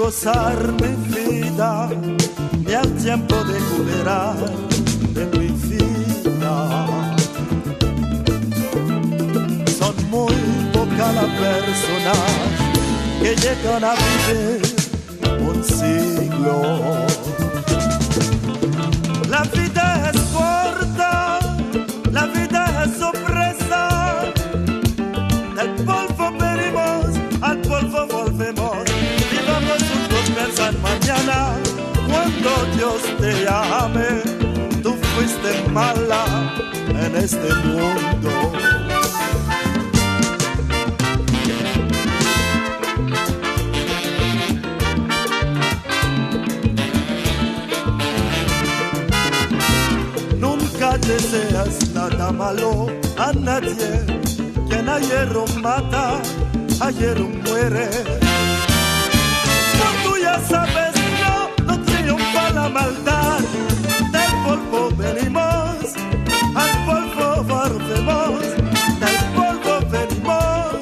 gozar mi vida, ni al tiempo de jubilar de mi vida. Son muy pocas las personas que llegan a vivir un siglo. La vida es corta, la vida es sorpresa. Del polvo venimos, al polvo volvemos. Vivamos juntos, pensar mañana. Cuando Dios te ame, tú fuiste mala en este mundo. Nunca deseas nada malo a nadie. Quien ayer mata, ayer muere. Tú ya sabes, no triunfa la maldad. Del polvo venimos, al polvo volvemos. Del polvo venimos,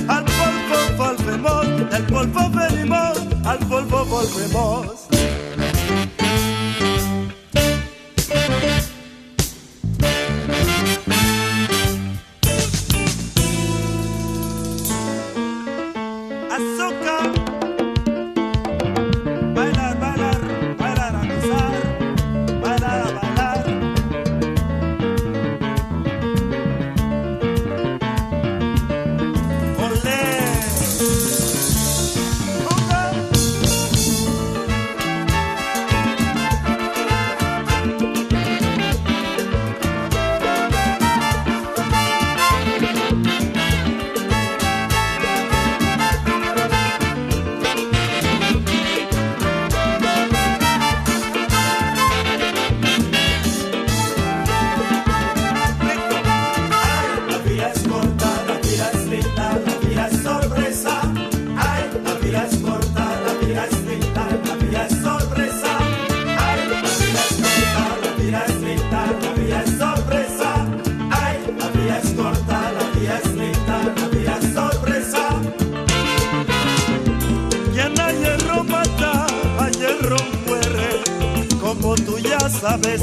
al polvo volvemos. Del polvo venimos, al polvo volvemos. Azúcar, bailar, bailar, bailar a gozar, bailar a bailar. Olé, como tú ya sabes.